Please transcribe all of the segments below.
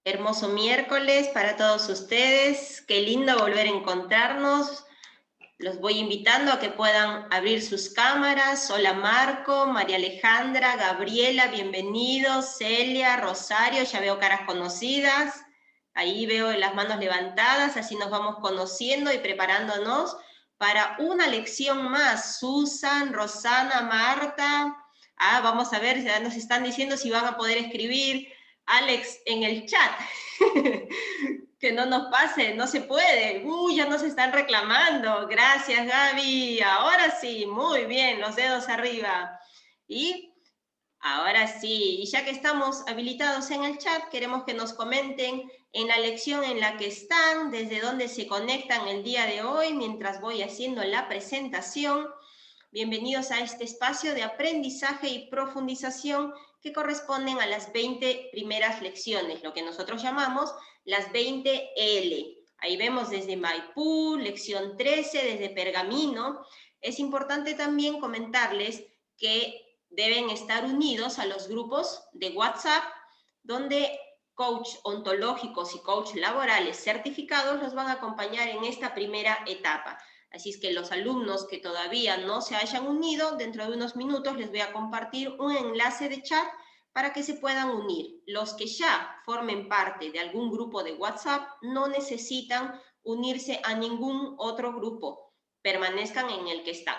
Hermoso miércoles para todos ustedes. Qué lindo volver a encontrarnos. Los voy invitando a que puedan abrir sus cámaras. Hola Marco, María Alejandra, Gabriela, bienvenidos. Celia, Rosario, ya veo caras conocidas. Ahí veo las manos levantadas, así nos vamos conociendo y preparándonos para una lección más. Susan, Rosana, Marta. Vamos a ver, ya nos están diciendo si van a poder escribir. Alex, en el chat, que no nos pase, no se puede, ya nos están reclamando, gracias Gaby, ahora sí, muy bien, los dedos arriba, y ahora sí, y ya que estamos habilitados en el chat, queremos que nos comenten en la lección en la que están, desde dónde se conectan el día de hoy, mientras voy haciendo la presentación. Bienvenidos a este espacio de aprendizaje y profundización que corresponden a las 20 primeras lecciones, lo que nosotros llamamos las 20 L. Ahí vemos desde Maipú, lección 13, desde Pergamino. Es importante también comentarles que deben estar unidos a los grupos de WhatsApp, donde coach ontológicos y coach laborales certificados los van a acompañar en esta primera etapa. Así es que los alumnos que todavía no se hayan unido, dentro de unos minutos les voy a compartir un enlace de chat para que se puedan unir. Los que ya formen parte de algún grupo de WhatsApp no necesitan unirse a ningún otro grupo, permanezcan en el que están.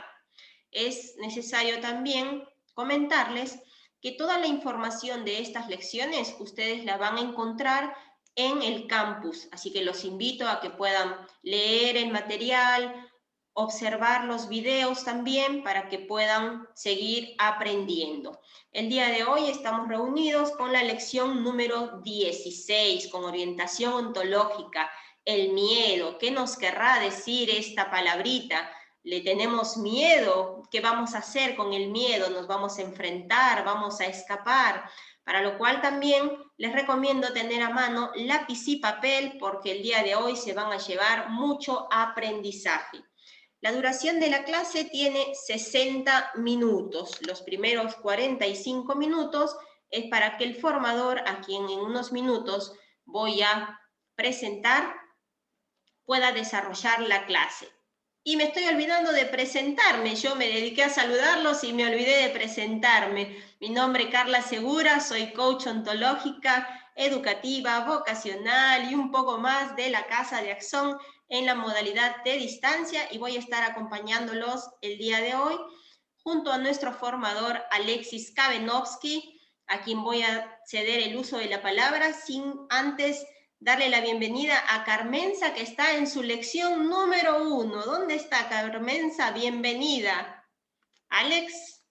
Es necesario también comentarles que toda la información de estas lecciones ustedes la van a encontrar en el campus, así que los invito a que puedan leer el material, observar los videos también para que puedan seguir aprendiendo. El día de hoy estamos reunidos con la lección número 16, con orientación ontológica, el miedo. ¿Qué nos querrá decir esta palabrita? ¿Le tenemos miedo? ¿Qué vamos a hacer con el miedo? ¿Nos vamos a enfrentar? ¿Vamos a escapar? Para lo cual también les recomiendo tener a mano lápiz y papel porque el día de hoy se van a llevar mucho aprendizaje. La duración de la clase tiene 60 minutos. Los primeros 45 minutos es para que el formador, a quien en unos minutos voy a presentar, pueda desarrollar la clase. Y me estoy olvidando de presentarme. Yo me dediqué a saludarlos y me olvidé de presentarme. Mi nombre es Carla Segura, soy coach ontológica, educativa, vocacional y un poco más de la Casa de Axón en la modalidad de distancia, y voy a estar acompañándolos el día de hoy junto a nuestro formador Alexis Kavenovsky, a quien voy a ceder el uso de la palabra sin antes darle la bienvenida a Carmenza, que está en su lección número 1. ¿Dónde está Carmenza? Bienvenida. Alex.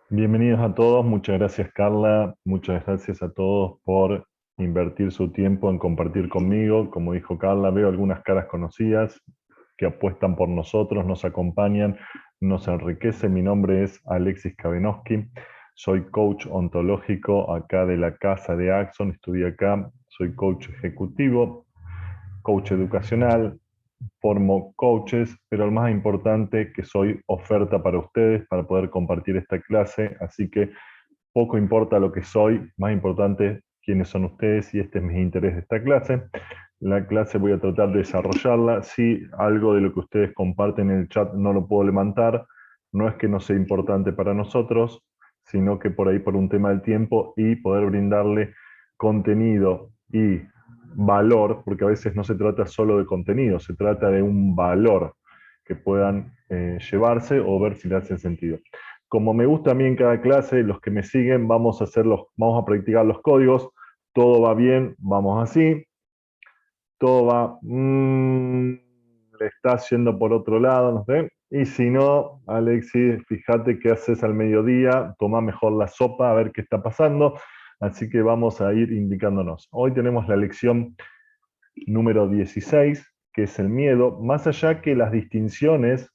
Bienvenidos a todos, muchas gracias Carla, muchas gracias a todos por invertir su tiempo en compartir conmigo. Como dijo Carla, veo algunas caras conocidas que apuestan por nosotros, nos acompañan, nos enriquece. Mi nombre es Alexis Kavenovsky, soy coach ontológico acá de la Casa de Axón, estudié acá, soy coach ejecutivo, coach educacional, formo coaches, pero lo más importante que soy oferta para ustedes para poder compartir esta clase, así que poco importa lo que soy, más importante quiénes son ustedes, y este es mi interés de esta clase. La clase voy a tratar de desarrollarla. Si algo de lo que ustedes comparten en el chat no lo puedo levantar, no es que no sea importante para nosotros, sino que por ahí por un tema del tiempo y poder brindarle contenido y valor, porque a veces no se trata solo de contenido, se trata de un valor que puedan llevarse o ver si le hace sentido. Como me gusta a mí en cada clase, los que me siguen, vamos a practicar los códigos. Todo va bien, vamos así. Todo va, le está yendo por otro lado, no sé. Y si no, Alexis, fíjate qué haces al mediodía, toma mejor la sopa, a ver qué está pasando. Así que vamos a ir indicándonos. Hoy tenemos la lección número 16, que es el miedo. Más allá que las distinciones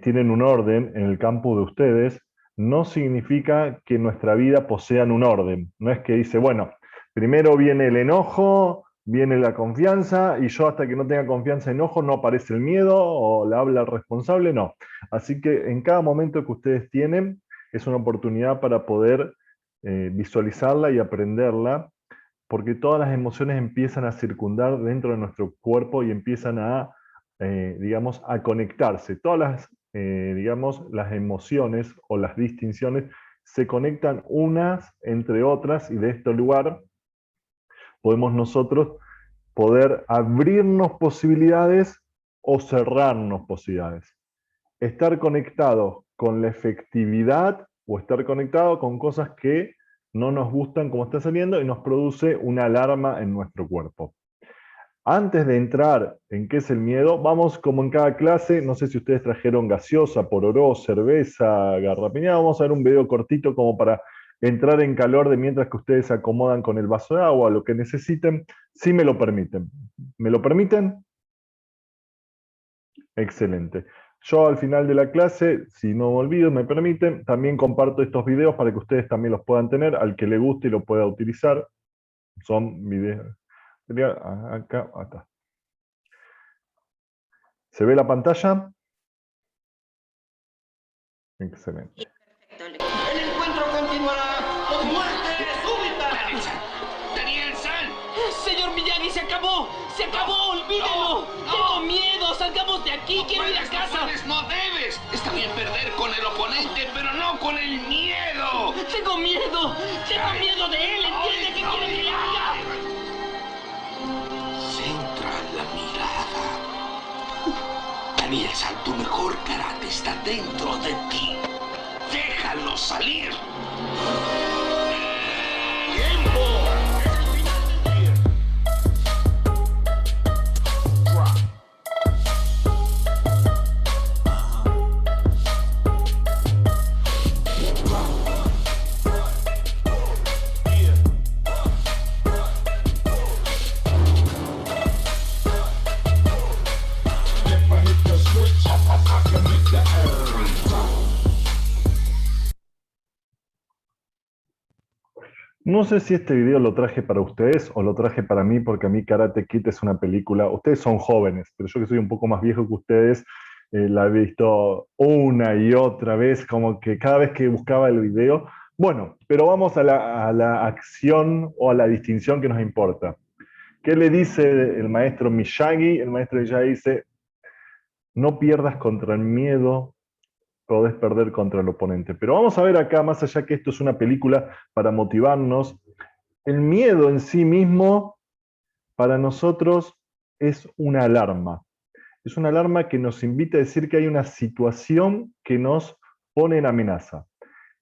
tienen un orden en el campo de ustedes, no significa que nuestra vida posean un orden. No es que dice, bueno, primero viene el enojo, viene la confianza, y yo hasta que no tenga confianza, enojo, no aparece el miedo, o le habla el responsable, no. Así que en cada momento que ustedes tienen, es una oportunidad para poder visualizarla y aprenderla, porque todas las emociones empiezan a circundar dentro de nuestro cuerpo y empiezan a digamos, a conectarse. Todas las, digamos, las emociones o las distinciones se conectan unas entre otras, y de este lugar podemos nosotros poder abrirnos posibilidades o cerrarnos posibilidades. Estar conectados con la efectividad o estar conectados con cosas que no nos gustan como está saliendo y nos produce una alarma en nuestro cuerpo. Antes de entrar en qué es el miedo, vamos como en cada clase, no sé si ustedes trajeron gaseosa, pororó, cerveza, garrapiñada, vamos a ver un video cortito como para entrar en calor de mientras que ustedes se acomodan con el vaso de agua, lo que necesiten, si me lo permiten. ¿Me lo permiten? Excelente. Yo al final de la clase, si no me olvido, me permiten, también comparto estos videos para que ustedes también los puedan tener, al que le guste y lo pueda utilizar. Son videos. Acá. ¿Se ve la pantalla? Excelente. El encuentro continuará con muerte súbita. ¡Daniel, sal! Señor Miyagi, se acabó. Se acabó, olvídelo. Tengo miedo, salgamos de aquí, quiero ir a casa. No debes. Está bien perder con el oponente, pero no con el miedo. Tengo miedo de él, ¿entiende qué quiere que le haga? Centra la mirada. Daniel San, tu mejor karate está dentro de ti. ¡Déjalo salir! ¡Tiempo! No sé si este video lo traje para ustedes o lo traje para mí, porque a mí Karate Kid es una película, ustedes son jóvenes, pero yo que soy un poco más viejo que ustedes, la he visto una y otra vez, como que cada vez que buscaba el video. Bueno, pero vamos a la acción o a la distinción que nos importa. ¿Qué le dice el maestro Miyagi? El maestro Miyagi dice, no pierdas contra el miedo, podés perder contra el oponente. Pero vamos a ver acá, más allá que esto es una película para motivarnos, el miedo en sí mismo para nosotros es una alarma. Es una alarma que nos invita a decir que hay una situación que nos pone en amenaza.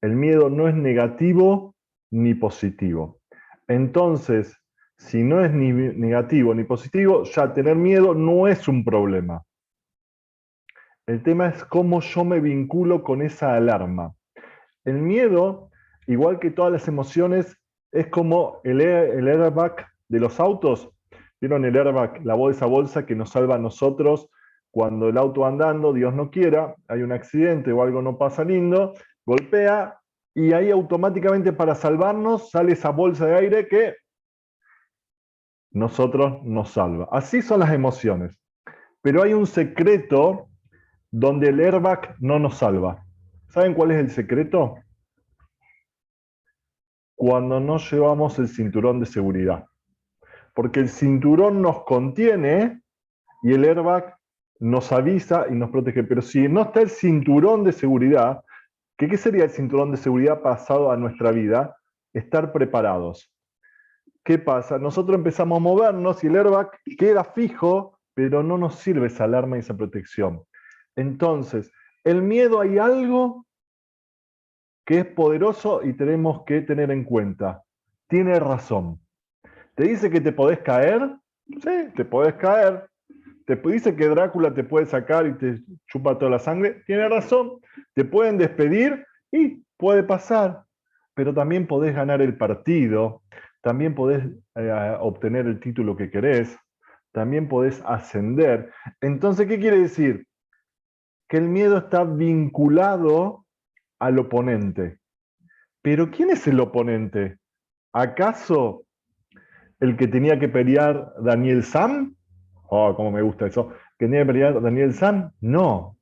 El miedo no es negativo ni positivo. Entonces, si no es ni negativo ni positivo, ya tener miedo no es un problema. El tema es cómo yo me vinculo con esa alarma. El miedo, igual que todas las emociones, es como el airbag de los autos. ¿Vieron el airbag? Esa bolsa que nos salva a nosotros cuando el auto va andando, Dios no quiera, hay un accidente o algo no pasa lindo, golpea y ahí automáticamente para salvarnos sale esa bolsa de aire que nosotros nos salva. Así son las emociones. Pero hay un secreto donde el airbag no nos salva. ¿Saben cuál es el secreto? Cuando no llevamos el cinturón de seguridad. Porque el cinturón nos contiene y el airbag nos avisa y nos protege. Pero si no está el cinturón de seguridad, ¿qué sería el cinturón de seguridad pasado a nuestra vida? Estar preparados. ¿Qué pasa? Nosotros empezamos a movernos y el airbag queda fijo, pero no nos sirve esa alarma y esa protección. Entonces, el miedo, hay algo que es poderoso y tenemos que tener en cuenta. Tiene razón. ¿Te dice que te podés caer? Sí, te podés caer. ¿Te dice que Drácula te puede sacar y te chupa toda la sangre? Tiene razón. ¿Te pueden despedir? Y puede pasar. Pero también podés ganar el partido. También podés obtener el título que querés. También podés ascender. Entonces, ¿qué quiere decir? Que el miedo está vinculado al oponente. Pero ¿quién es el oponente? ¿Acaso el que tenía que pelear Daniel San? Oh, cómo me gusta eso. ¿Que tenía que pelear Daniel San? No.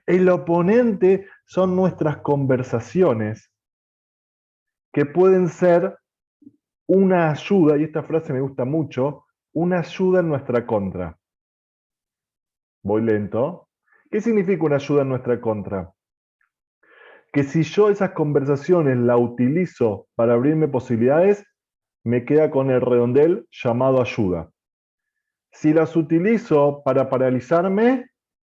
El oponente son nuestras conversaciones que pueden ser una ayuda, y esta frase me gusta mucho, una ayuda en nuestra contra. Voy lento. ¿Qué significa una ayuda en nuestra contra? Que si yo esas conversaciones la utilizo para abrirme posibilidades, me queda con el redondel llamado ayuda. Si las utilizo para paralizarme,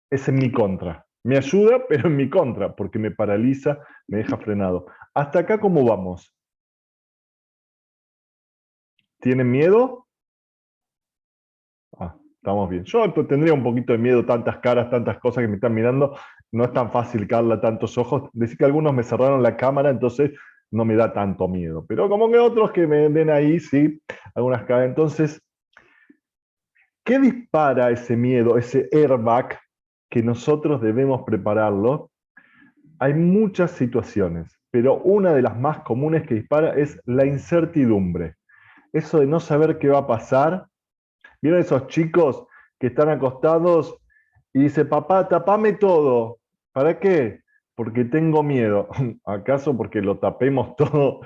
es en mi contra. Me ayuda, pero en mi contra, porque me paraliza, me deja frenado. ¿Hasta acá cómo vamos? ¿Tienen miedo? Ah, estamos bien. Yo tendría un poquito de miedo, tantas caras, tantas cosas que me están mirando. No es tan fácil, Carla, tantos ojos. Decir que algunos me cerraron la cámara, entonces no me da tanto miedo. Pero como que otros que me ven ahí, sí, algunas caras. Entonces, ¿qué dispara ese miedo, ese airbag que nosotros debemos prepararlo? Hay muchas situaciones, pero una de las más comunes que dispara es la incertidumbre. Eso de no saber qué va a pasar. ¿Vieron esos chicos que están acostados y dice, papá, tapame todo? ¿Para qué? Porque tengo miedo. ¿Acaso porque lo tapemos todo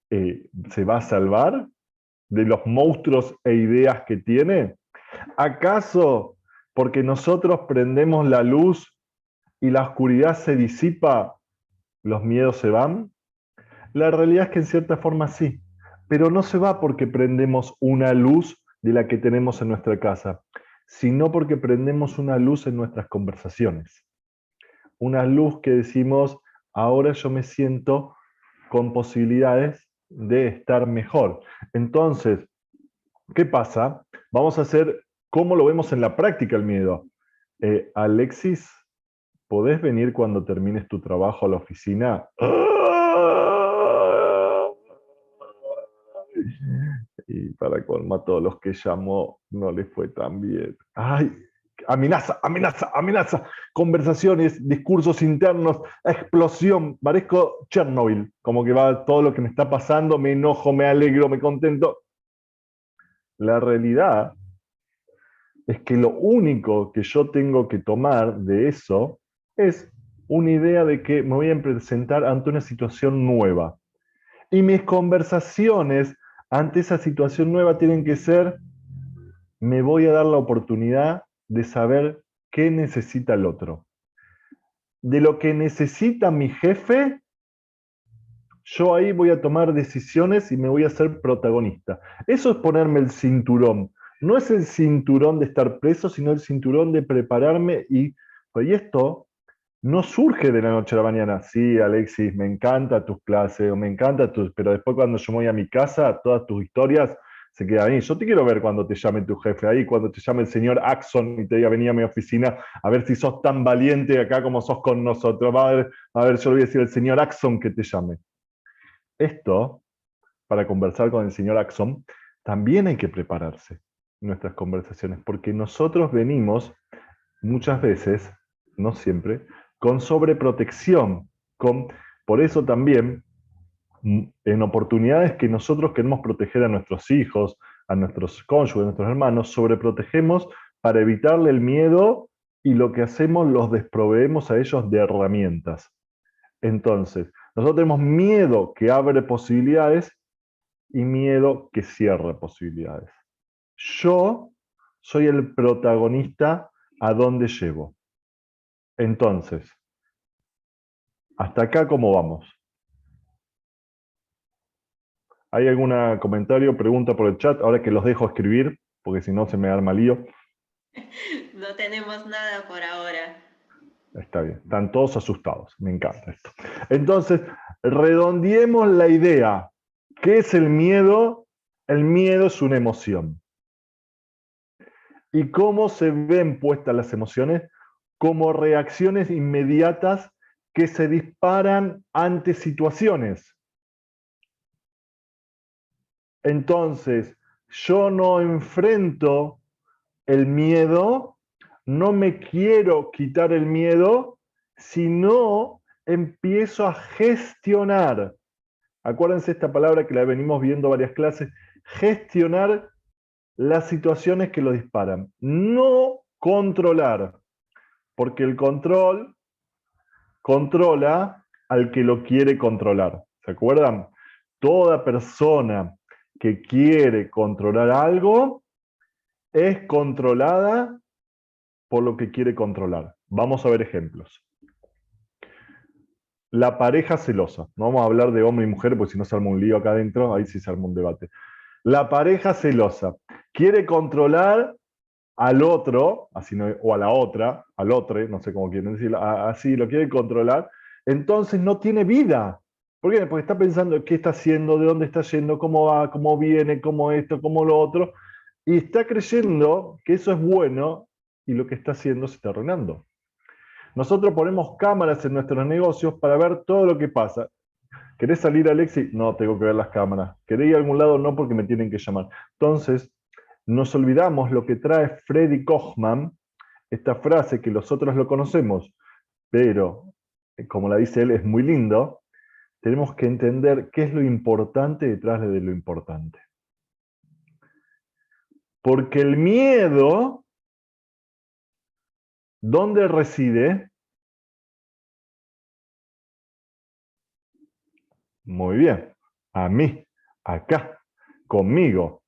se va a salvar de los monstruos e ideas que tiene? ¿Acaso porque nosotros prendemos la luz y la oscuridad se disipa, los miedos se van? La realidad es que en cierta forma sí, pero no se va porque prendemos una luz de la que tenemos en nuestra casa, sino porque prendemos una luz en nuestras conversaciones. Una luz que decimos, ahora yo me siento con posibilidades de estar mejor. Entonces, ¿qué pasa? Vamos a hacer cómo lo vemos en la práctica el miedo. Alexis, ¿podés venir cuando termines tu trabajo a la oficina? Y para colmo a todos los que llamó no les fue tan bien. Ay, amenaza, amenaza, amenaza, conversaciones, discursos internos, explosión, parezco Chernobyl, como que va todo lo que me está pasando, me enojo, me alegro, me contento. La realidad es que lo único que yo tengo que tomar de eso es una idea de que me voy a presentar ante una situación nueva. Y mis conversaciones ante esa situación nueva tienen que ser, me voy a dar la oportunidad de saber qué necesita el otro. De lo que necesita mi jefe, yo ahí voy a tomar decisiones y me voy a hacer protagonista. Eso es ponerme el cinturón. No es el cinturón de estar preso, sino el cinturón de prepararme y esto no surge de la noche a la mañana. Sí, Alexis, me encanta tus clases, o me encanta tus, pero después cuando yo me voy a mi casa, todas tus historias se quedan ahí. Yo te quiero ver cuando te llame tu jefe ahí, cuando te llame el señor Axon y te diga, vení a mi oficina, a ver si sos tan valiente acá como sos con nosotros. A ver, yo le voy a decir al señor Axon que te llame. Esto, para conversar con el señor Axon, también hay que prepararse en nuestras conversaciones, porque nosotros venimos muchas veces, no siempre, con sobreprotección. Por eso también, en oportunidades que nosotros queremos proteger a nuestros hijos, a nuestros cónyuges, a nuestros hermanos, sobreprotegemos para evitarle el miedo y lo que hacemos los desproveemos a ellos de herramientas. Entonces, nosotros tenemos miedo que abre posibilidades y miedo que cierra posibilidades. Yo soy el protagonista a dónde llevo. Entonces, hasta acá, ¿cómo vamos? ¿Hay algún comentario, pregunta por el chat? Ahora que los dejo escribir, porque si no se me arma lío. No tenemos nada por ahora. Está bien, están todos asustados, me encanta esto. Entonces, redondeemos la idea. ¿Qué es el miedo? El miedo es una emoción. ¿Y cómo se ven puestas las emociones? Como reacciones inmediatas que se disparan ante situaciones. Entonces, yo no enfrento el miedo, no me quiero quitar el miedo, sino empiezo a gestionar. Acuérdense esta palabra que la venimos viendo varias clases, gestionar las situaciones que lo disparan. No controlar, porque el control controla al que lo quiere controlar. ¿Se acuerdan? Toda persona que quiere controlar algo es controlada por lo que quiere controlar. Vamos a ver ejemplos. La pareja celosa. No vamos a hablar de hombre y mujer, porque si no se arma un lío acá adentro, ahí sí se arma un debate. La pareja celosa quiere controlar al otro, así no, o a la otra, al otro, no sé cómo quieren decirlo, así lo quiere controlar, entonces no tiene vida. ¿Por qué? Porque está pensando qué está haciendo, de dónde está yendo, cómo va, cómo viene, cómo esto, cómo lo otro, y está creyendo que eso es bueno y lo que está haciendo se está arruinando. Nosotros ponemos cámaras en nuestros negocios para ver todo lo que pasa. ¿Querés salir, Alexi? No, tengo que ver las cámaras. ¿Querés ir a algún lado? No, porque me tienen que llamar. Entonces, nos olvidamos lo que trae Freddy Kochman, esta frase que nosotros lo conocemos, pero, como la dice él, es muy lindo. Tenemos que entender qué es lo importante detrás de lo importante. Porque el miedo, ¿dónde reside? Muy bien, a mí, acá, conmigo.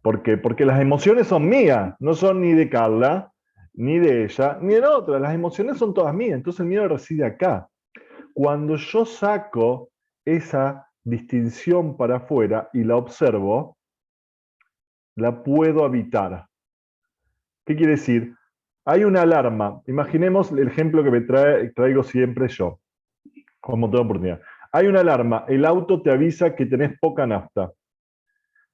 ¿Por qué? Porque las emociones son mías, no son ni de Carla, ni de ella, ni de la otra. Las emociones son todas mías, entonces el miedo reside acá. Cuando yo saco esa distinción para afuera y la observo, la puedo evitar. ¿Qué quiere decir? Hay una alarma. Imaginemos el ejemplo que me traigo siempre yo, como toda oportunidad. Hay una alarma, el auto te avisa que tenés poca nafta.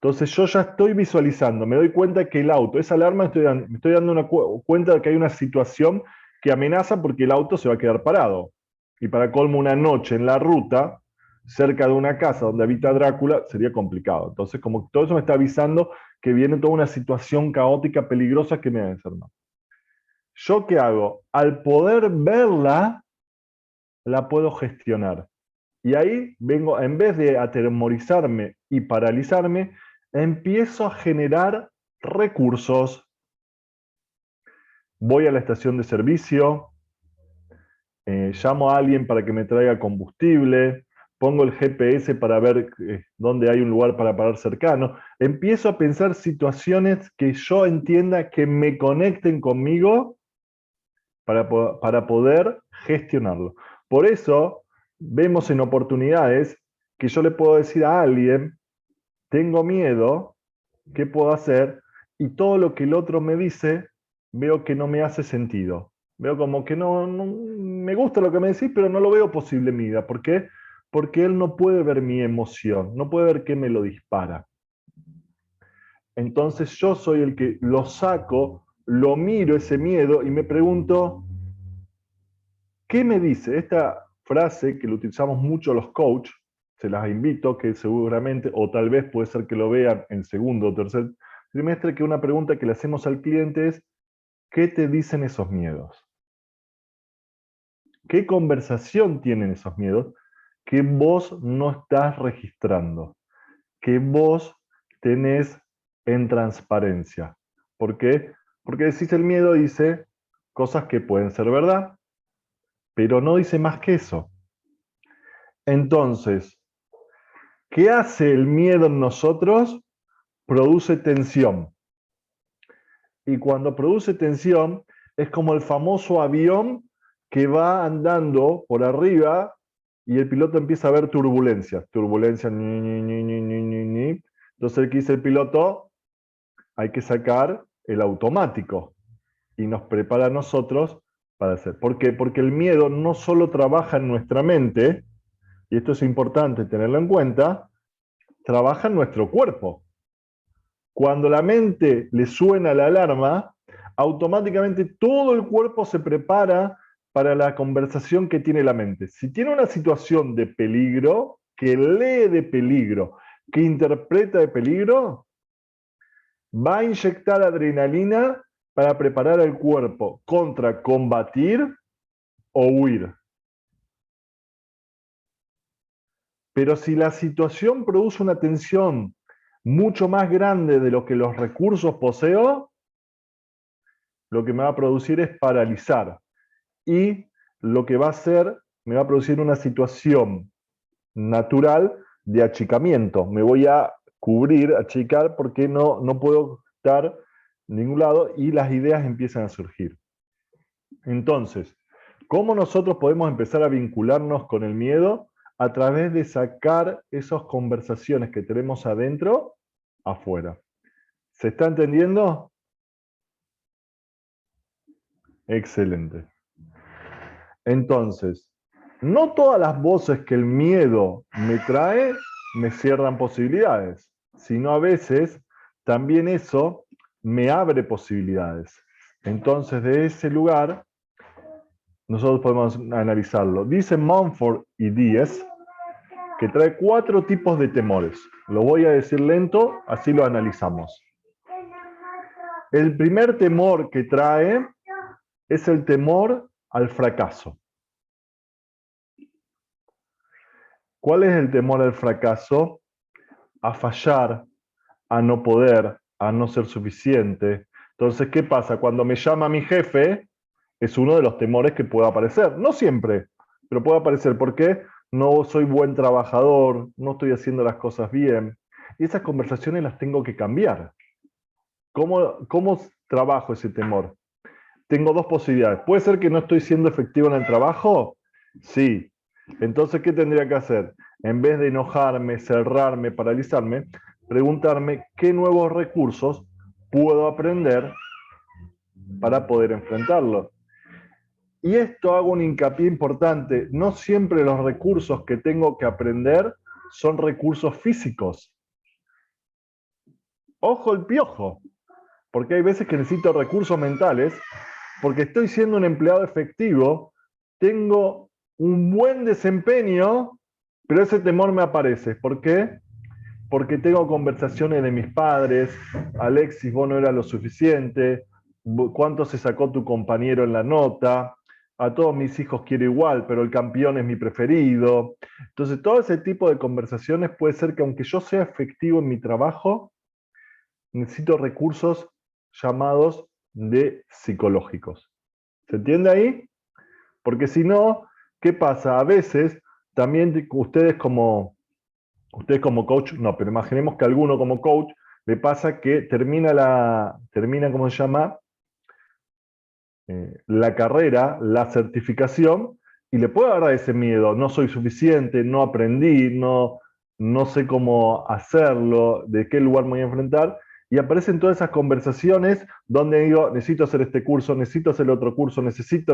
Entonces yo ya estoy visualizando, me doy cuenta que el auto, esa alarma, me estoy dando cuenta de que hay una situación que amenaza porque el auto se va a quedar parado. Y para colmo, una noche en la ruta, cerca de una casa donde habita Drácula, sería complicado. Entonces, como todo eso me está avisando que viene toda una situación caótica, peligrosa, que me va a desarmar. ¿yo qué hago? Al poder verla, la puedo gestionar. Y ahí vengo, en vez de atemorizarme y paralizarme, empiezo a generar recursos. Voy a la estación de servicio, llamo a alguien para que me traiga combustible, pongo el GPS para ver dónde hay un lugar para parar cercano. Empiezo a pensar situaciones que yo entienda que me conecten conmigo para poder gestionarlo. Por eso vemos en oportunidades que yo le puedo decir a alguien, tengo miedo, ¿qué puedo hacer? Y todo lo que el otro me dice, veo que no me hace sentido. Veo como que no me gusta lo que me decís, pero no lo veo posible en mi vida. ¿Por qué? Porque él no puede ver mi emoción, no puede ver qué me lo dispara. Entonces yo soy el que lo saco, lo miro ese miedo y me pregunto, ¿qué me dice? Esta frase que lo utilizamos mucho los coaches, se las invito que seguramente, o tal vez puede ser que lo vean en segundo o tercer trimestre, que una pregunta que le hacemos al cliente es, ¿qué te dicen esos miedos? ¿Qué conversación tienen esos miedos que vos no estás registrando? Que vos tenés en transparencia. ¿Por qué? Porque decís el miedo dice cosas que pueden ser verdad, pero no dice más que eso. Entonces, ¿qué hace el miedo en nosotros? Produce tensión. Y cuando produce tensión, es como el famoso avión que va andando por arriba y el piloto empieza a ver turbulencias. Turbulencias, ni, ni, ni, ni, ni, ni, ni. Entonces, ¿qué dice el piloto? Hay que sacar el automático. Y nos prepara a nosotros para hacer. ¿Por qué? Porque el miedo no solo trabaja en nuestra mente, y esto es importante tenerlo en cuenta, trabaja en nuestro cuerpo. Cuando la mente le suena la alarma, automáticamente todo el cuerpo se prepara para la conversación que tiene la mente. Si tiene una situación de peligro, que lee de peligro, que interpreta de peligro, va a inyectar adrenalina para preparar al cuerpo contra combatir o huir. Pero si la situación produce una tensión mucho más grande de lo que los recursos poseo, lo que me va a producir es paralizar. Y lo que va a hacer, me va a producir una situación natural de achicamiento. Me voy a cubrir, achicar, porque no puedo estar en ningún lado y las ideas empiezan a surgir. Entonces, ¿cómo nosotros podemos empezar a vincularnos con el miedo? A través de sacar esas conversaciones que tenemos adentro, afuera. ¿Se está entendiendo? Excelente. Entonces, no todas las voces que el miedo me trae me cierran posibilidades, sino a veces también eso me abre posibilidades. Entonces, de ese lugar, nosotros podemos analizarlo. Dice Mumford y Díez que trae 4 tipos de temores. Lo voy a decir lento, así lo analizamos. El primer temor que trae es el temor al fracaso. ¿Cuál es el temor al fracaso? A fallar, a no poder, a no ser suficiente. Entonces, ¿qué pasa? Cuando me llama mi jefe, es uno de los temores que puede aparecer. No siempre, pero puede aparecer. ¿Por qué? No soy buen trabajador, no estoy haciendo las cosas bien. Y esas conversaciones las tengo que cambiar. ¿Cómo trabajo ese temor? Tengo 2 posibilidades. ¿Puede ser que no estoy siendo efectivo en el trabajo? Sí. Entonces, ¿qué tendría que hacer? En vez de enojarme, cerrarme, paralizarme, preguntarme qué nuevos recursos puedo aprender para poder enfrentarlo. Y esto hago un hincapié importante. No siempre los recursos que tengo que aprender son recursos físicos. Ojo el piojo, porque hay veces que necesito recursos mentales, porque estoy siendo un empleado efectivo, tengo un buen desempeño, pero ese temor me aparece. ¿Por qué? Porque tengo conversaciones de mis padres, Alexis, vos no eras lo suficiente, cuánto se sacó tu compañero en la nota, a todos mis hijos quiero igual, pero el campeón es mi preferido. Entonces, todo ese tipo de conversaciones puede ser que aunque yo sea efectivo en mi trabajo, necesito recursos llamados de psicológicos. ¿Se entiende ahí? Porque si no, ¿qué pasa? A veces también ustedes como coach, no, pero imaginemos que alguno como coach le pasa que termina, ¿cómo se llama? La carrera, la certificación, y le puede agarrar ese miedo, no soy suficiente, no aprendí, no sé cómo hacerlo, de qué lugar me voy a enfrentar, y aparecen todas esas conversaciones donde digo, necesito hacer este curso, necesito hacer otro curso, necesito,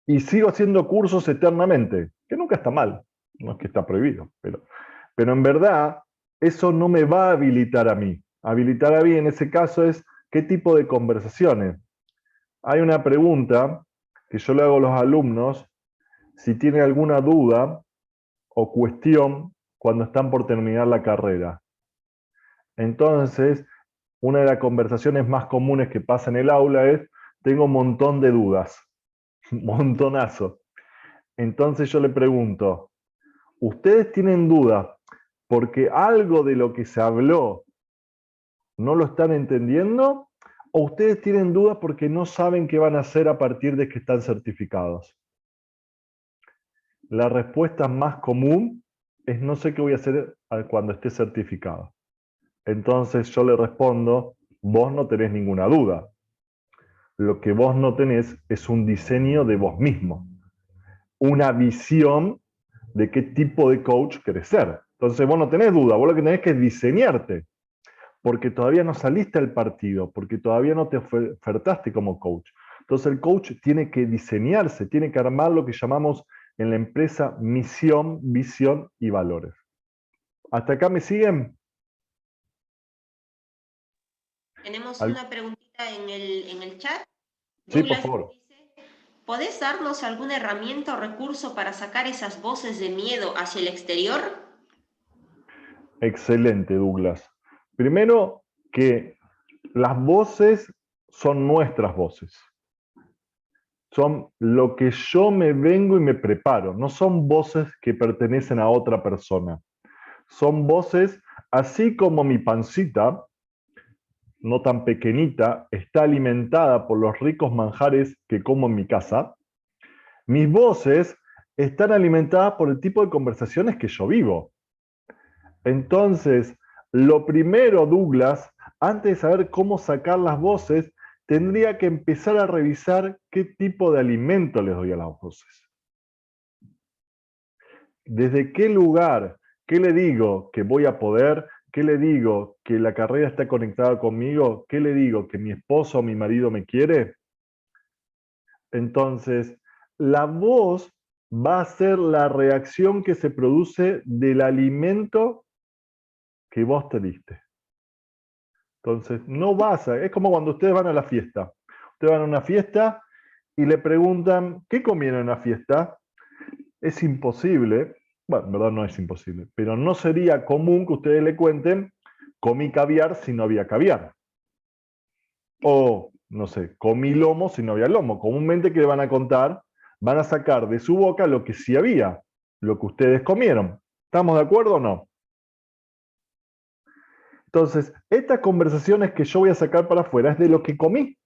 y sigo haciendo cursos eternamente, que nunca está mal, no es que está prohibido, pero en verdad eso no me va a habilitar a mí. Habilitar a mí en ese caso es qué tipo de conversaciones. Hay una pregunta que yo le hago a los alumnos si tienen alguna duda o cuestión cuando están por terminar la carrera. Entonces, una de las conversaciones más comunes que pasa en el aula es, tengo un montón de dudas, montonazo. Entonces yo le pregunto, ¿ustedes tienen dudas porque algo de lo que se habló no lo están entendiendo? ¿O ustedes tienen dudas porque no saben qué van a hacer a partir de que están certificados? La respuesta más común es no sé qué voy a hacer cuando esté certificado. Entonces yo le respondo, vos no tenés ninguna duda. Lo que vos no tenés es un diseño de vos mismo, una visión de qué tipo de coach querés ser. Entonces vos no tenés duda, vos lo que tenés que es diseñarte, porque todavía no saliste al partido, porque todavía no te ofertaste como coach. Entonces el coach tiene que diseñarse, tiene que armar lo que llamamos en la empresa misión, visión y valores. ¿Hasta acá me siguen? Tenemos una preguntita en el chat. Sí, Douglas por favor. dice, ¿podés darnos alguna herramienta o recurso para sacar esas voces de miedo hacia el exterior? Excelente, Douglas. Primero, que las voces son nuestras voces. Son lo que yo me vengo y me preparo. No son voces que pertenecen a otra persona. Son voces, así como mi pancita, no tan pequeñita, está alimentada por los ricos manjares que como en mi casa, mis voces están alimentadas por el tipo de conversaciones que yo vivo. Entonces, lo primero, Douglas, antes de saber cómo sacar las voces, tendría que empezar a revisar qué tipo de alimento les doy a las voces. ¿Desde qué lugar? ¿Qué le digo que voy a poder? ¿Qué le digo que la carrera está conectada conmigo? ¿Qué le digo que mi esposo o mi marido me quiere? Entonces, la voz va a ser la reacción que se produce del alimento que vos te diste. Entonces, no vas a... Es como cuando ustedes van a la fiesta. Ustedes van a una fiesta y le preguntan, ¿qué comieron en la fiesta? Es imposible, bueno, en verdad no es imposible, pero no sería común que ustedes le cuenten, comí caviar si no había caviar. O, no sé, comí lomo si no había lomo. Comúnmente, ¿qué le van a contar? Van a sacar de su boca lo que sí había, lo que ustedes comieron. ¿Estamos de acuerdo o no? Entonces, estas conversaciones que yo voy a sacar para afuera es de lo que comí.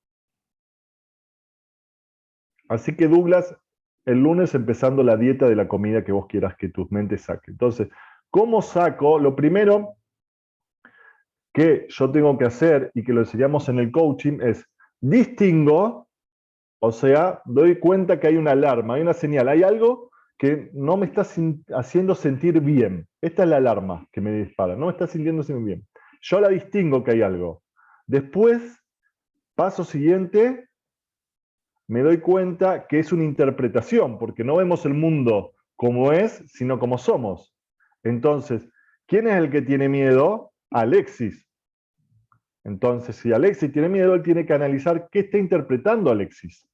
Así que, Douglas, el lunes empezando la dieta de la comida que vos quieras que tus mentes saquen. Entonces, ¿cómo saco? Lo primero que yo tengo que hacer y que lo enseñamos en el coaching es distingo, o sea, doy cuenta que hay una alarma, hay una señal, hay algo que no me está haciendo sentir bien. Esta es la alarma que me dispara, no me está sintiendo bien. Yo la distingo que hay algo. Después, paso siguiente, me doy cuenta que es una interpretación, porque no vemos el mundo como es, sino como somos. Entonces, ¿quién es el que tiene miedo? Alexis. Entonces, si Alexis tiene miedo, él tiene que analizar qué está interpretando Alexis.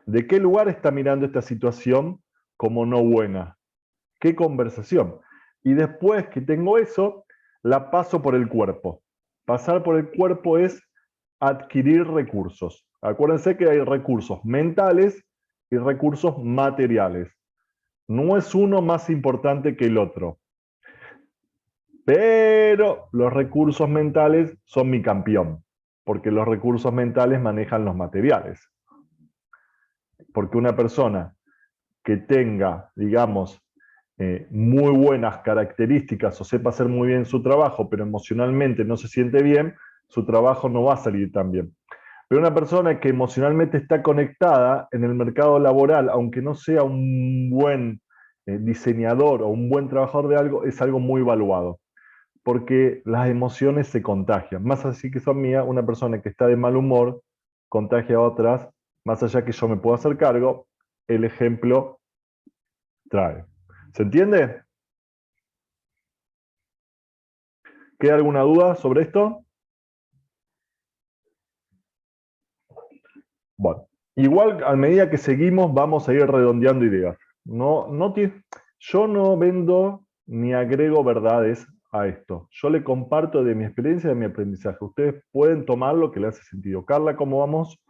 ¿De qué lugar está mirando esta situación como no buena? ¿Qué conversación? Y después que tengo eso, la paso por el cuerpo. Pasar por el cuerpo es adquirir recursos. Acuérdense que hay recursos mentales y recursos materiales. No es uno más importante que el otro. Pero los recursos mentales son mi campeón, porque los recursos mentales manejan los materiales. Porque una persona que tenga, digamos, muy buenas características o sepa hacer muy bien su trabajo, pero emocionalmente no se siente bien, su trabajo no va a salir tan bien. Pero una persona que emocionalmente está conectada en el mercado laboral, aunque no sea un buen diseñador o un buen trabajador de algo, es algo muy valuado. Porque las emociones se contagian. Más así que son mías, una persona que está de mal humor contagia a otras, más allá que yo me puedo hacer cargo, el ejemplo trae. ¿Se entiende? ¿Queda alguna duda sobre esto? Bueno, igual a medida que seguimos vamos a ir redondeando ideas. Yo no vendo ni agrego verdades a esto. Yo le comparto de mi experiencia y de mi aprendizaje. Ustedes pueden tomar lo que les hace sentido. Carla, ¿cómo vamos?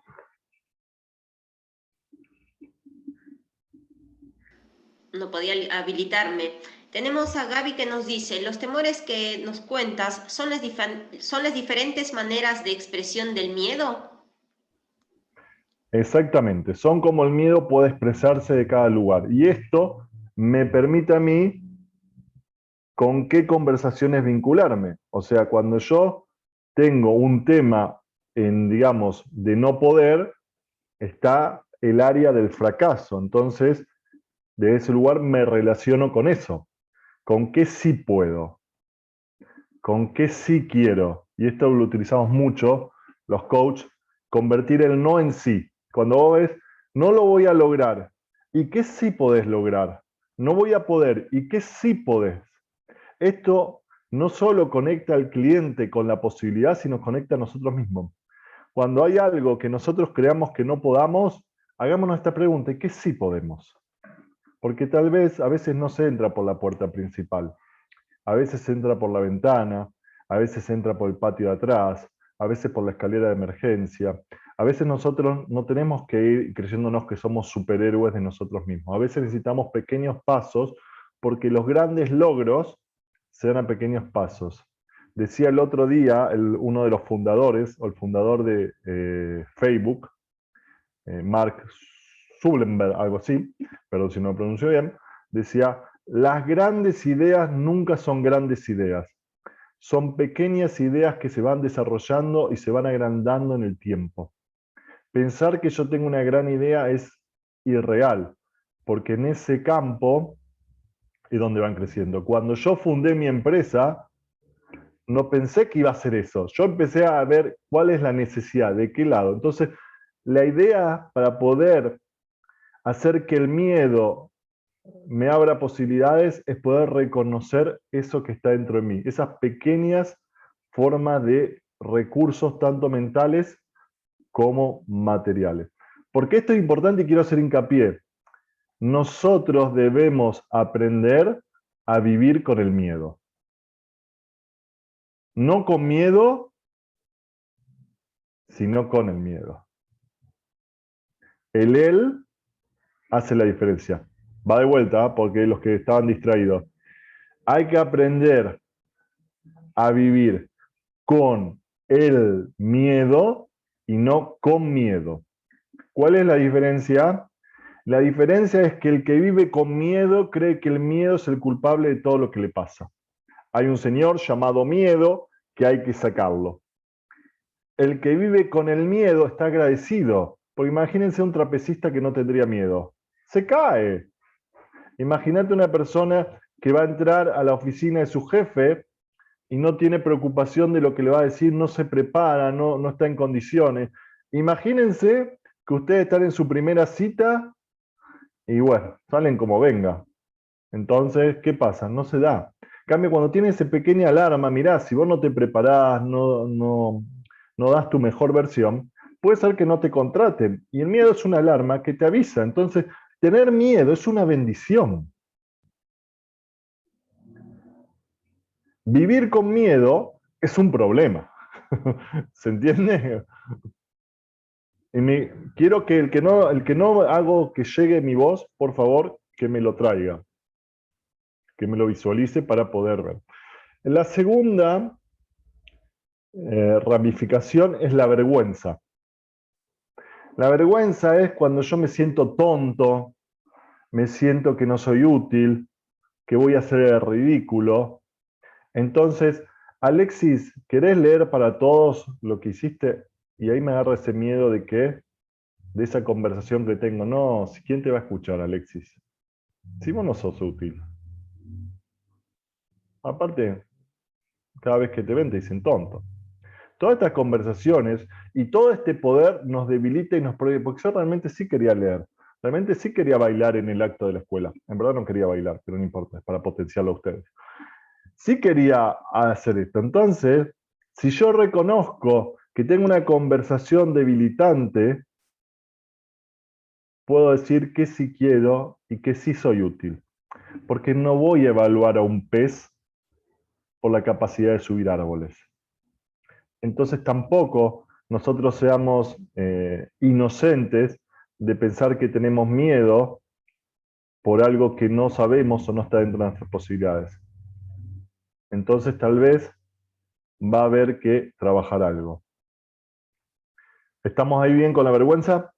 No podía habilitarme. Tenemos a Gaby que nos dice, los temores que nos cuentas son las diferentes maneras de expresión del miedo. Exactamente, son como el miedo puede expresarse de cada lugar. Y esto me permite a mí con qué conversaciones vincularme. O sea, cuando yo tengo un tema digamos, de no poder, está el área del fracaso. Entonces, de ese lugar me relaciono con eso. ¿Con qué sí puedo? ¿Con qué sí quiero? Y esto lo utilizamos mucho, los coaches, convertir el no en sí. Cuando vos ves, no lo voy a lograr. ¿Y qué sí podés lograr? No voy a poder. ¿Y qué sí podés? Esto no solo conecta al cliente con la posibilidad, sino conecta a nosotros mismos. Cuando hay algo que nosotros creamos que no podamos, hagámonos esta pregunta, ¿y qué sí podemos? Porque tal vez a veces no se entra por la puerta principal, a veces se entra por la ventana, a veces se entra por el patio de atrás, a veces por la escalera de emergencia. A veces nosotros no tenemos que ir creyéndonos que somos superhéroes de nosotros mismos. A veces necesitamos pequeños pasos porque los grandes logros se dan a pequeños pasos. Decía el otro día uno de los fundadores, o el fundador de Facebook, Mark Zuckerberg, algo así, perdón si no lo pronuncio bien, decía, las grandes ideas nunca son grandes ideas. Son pequeñas ideas que se van desarrollando y se van agrandando en el tiempo. Pensar que yo tengo una gran idea es irreal, porque en ese campo es donde van creciendo. Cuando yo fundé mi empresa, no pensé que iba a ser eso. Yo empecé a ver cuál es la necesidad, de qué lado. Entonces, la idea para poder hacer que el miedo me abra posibilidades es poder reconocer eso que está dentro de mí, esas pequeñas formas de recursos tanto mentales como materiales. Porque esto es importante y quiero hacer hincapié. Nosotros debemos aprender a vivir con el miedo. No con miedo, sino con el miedo. El él hace la diferencia. Va de vuelta, porque los que estaban distraídos. Hay que aprender a vivir con el miedo y no con miedo. ¿Cuál es la diferencia? La diferencia es que el que vive con miedo cree que el miedo es el culpable de todo lo que le pasa. Hay un señor llamado miedo que hay que sacarlo. El que vive con el miedo está agradecido, porque imagínense un trapecista que no tendría miedo. Se cae. Imagínate una persona que va a entrar a la oficina de su jefe y no tiene preocupación de lo que le va a decir, no se prepara, no está en condiciones. Imagínense que ustedes están en su primera cita y bueno, salen como venga. Entonces, ¿qué pasa? No se da. En cambio, cuando tiene esa pequeña alarma, mirá, si vos no te preparás, no das tu mejor versión, puede ser que no te contraten. Y el miedo es una alarma que te avisa. Entonces, tener miedo es una bendición. Vivir con miedo es un problema. ¿Se entiende? Quiero que el que no hago que llegue mi voz, por favor, que me lo traiga, que me lo visualice para poder ver. La segunda ramificación es la vergüenza. La vergüenza es cuando yo me siento tonto, me siento que no soy útil, que voy a hacer el ridículo. Entonces, Alexis, ¿querés leer para todos lo que hiciste? Y ahí me agarra ese miedo de que, de esa conversación que tengo. No, ¿quién te va a escuchar, Alexis? Si vos no sos útil. Aparte, cada vez que te ven te dicen tonto. Todas estas conversaciones y todo este poder nos debilita y nos prohíbe, porque yo realmente sí quería leer, realmente sí quería bailar en el acto de la escuela. En verdad no quería bailar, pero no importa, es para potenciarlo a ustedes. Sí quería hacer esto. Entonces, si yo reconozco que tengo una conversación debilitante, puedo decir que sí quiero y que sí soy útil. Porque no voy a evaluar a un pez por la capacidad de subir árboles. Entonces tampoco nosotros seamos inocentes de pensar que tenemos miedo por algo que no sabemos o no está dentro de nuestras posibilidades. Entonces tal vez va a haber que trabajar algo. ¿Estamos ahí bien con la vergüenza?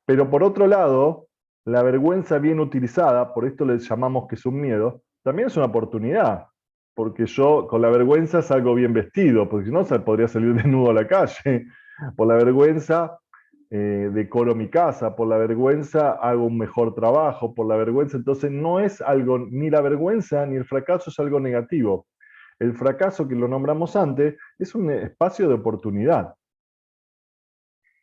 Pero por otro lado, la vergüenza bien utilizada, por esto le llamamos que es un miedo, también es una oportunidad. Porque yo con la vergüenza salgo bien vestido, porque si no podría salir desnudo a la calle. Por la vergüenza decoro mi casa, por la vergüenza hago un mejor trabajo, por la vergüenza. Entonces no es algo, ni la vergüenza ni el fracaso es algo negativo. El fracaso, que lo nombramos antes, es un espacio de oportunidad.